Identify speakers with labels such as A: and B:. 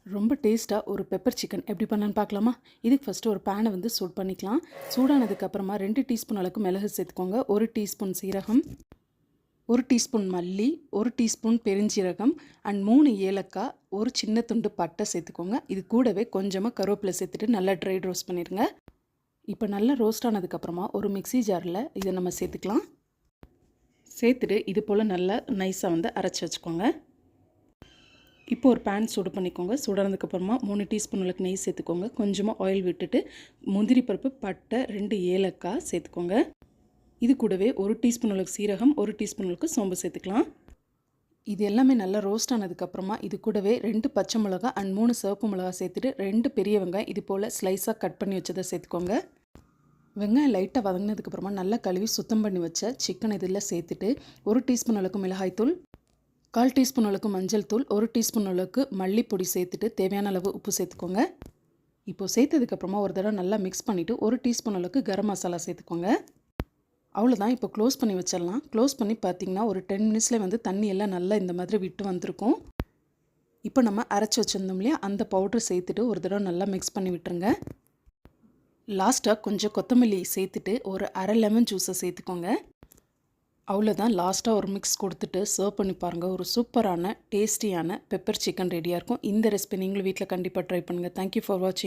A: ரொம்ப டேஸ்ட்டாக ஒரு பெப்பர் சிக்கன் எப்படி பண்ணலான்னு பார்க்கலாமா? இதுக்கு ஃபஸ்ட்டு ஒரு பேனை வந்து சூட் பண்ணிக்கலாம். சூடானதுக்கப்புறமா 2 டீஸ்பூன் அளவுக்கு மிளகு சேர்த்துக்கோங்க. 1 டீஸ்பூன் சீரகம், 1 டீஸ்பூன் மல்லி, 1 டீஸ்பூன் பெருஞ்சீரகம் அண்ட் 3 ஏலக்காய், ஒரு சின்ன துண்டு பட்டை சேர்த்துக்கோங்க. இது கூடவே கொஞ்சமாக கருவேப்பிலை சேர்த்துட்டு நல்லா ட்ரை ரோஸ்ட் பண்ணிடுங்க. இப்போ நல்லா ரோஸ்ட் ஆனதுக்கப்புறமா ஒரு மிக்ஸி ஜாரில் இதை நம்ம சேர்த்துக்கலாம். சேர்த்துட்டு இது போல் நல்லா நைஸாக வந்து அரைச்சி வச்சுக்கோங்க. இப்போ ஒரு பேன் சூடு பண்ணிக்கோங்க. சூடானதுக்கப்புறமா 3 டீஸ்பூன் அளவுக்கு நெய் சேர்த்துக்கோங்க. கொஞ்சமாக ஆயில் விட்டுட்டு முந்திரி பருப்பு, பட்டை, 2 ஏலக்காய் சேர்த்துக்கோங்க. இது கூடவே 1 டீஸ்பூன் அளவுக்கு சீரகம், 1 டீஸ்பூன் அளவுக்கு சோம்பு சேர்த்துக்கலாம். இது எல்லாமே நல்லா ரோஸ்ட் ஆனதுக்கப்புறமா இது கூடவே 2 பச்சை மிளகாய் அண்ட் 3 சிவப்பு மிளகாய் சேர்த்துட்டு 2 பெரிய வெங்காயம் இது போல் ஸ்லைஸாக கட் பண்ணி வச்சதை சேர்த்துக்கோங்க. வெங்காயம் லைட்டாக வதங்கினதுக்கப்புறமா நல்லா கழுவி சுத்தம் பண்ணி வச்ச சிக்கன் இதில் சேர்த்துட்டு 1 டீஸ்பூன் அளவுக்கு மிளகாய்த்தூள், 1/4 டீஸ்பூன் அளவுக்கு மஞ்சள் தூள், 1 டீஸ்பூன் அளவுக்கு மல்லிப்பொடி சேர்த்துட்டு தேவையான அளவு உப்பு சேர்த்துக்கோங்க. இப்போது சேர்த்ததுக்கப்புறமா ஒரு தடவை நல்லா மிக்ஸ் பண்ணிவிட்டு 1 டீஸ்பூன் அளவுக்கு கரம் மசாலா சேர்த்துக்கோங்க. அவ்வளோதான். இப்போ க்ளோஸ் பண்ணி வச்சிடலாம். க்ளோஸ் பண்ணி பார்த்திங்கன்னா ஒரு 10 மினிட்ஸ்லேயே வந்து தண்ணி எல்லாம் நல்லா இந்த மாதிரி விட்டு வந்திருக்கும். இப்போ நம்ம அரைச்சி வச்சுருந்தோம் இல்லையா, அந்த பவுட்ரு சேர்த்துட்டு ஒரு தடவை நல்லா மிக்ஸ் பண்ணி விட்டுருங்க. லாஸ்ட்டாக கொஞ்சம் கொத்தமல்லி சேர்த்துட்டு ஒரு அரை லெமன் ஜூஸை சேர்த்துக்கோங்க. அவ்வளோதான். லாஸ்ட்டாக ஒரு மிக்ஸ் கொடுத்துட்டு சர்வ் பண்ணி பாருங்கள். ஒரு சூப்பரான டேஸ்டியான பெப்பர் சிக்கன் ரெடியாக இருக்கும். இந்த ரெசிபி நீங்களும் வீட்டில் கண்டிப்பாக ட்ரை பண்ணுங்கள். தேங்க்யூ ஃபார் வாட்சிங்.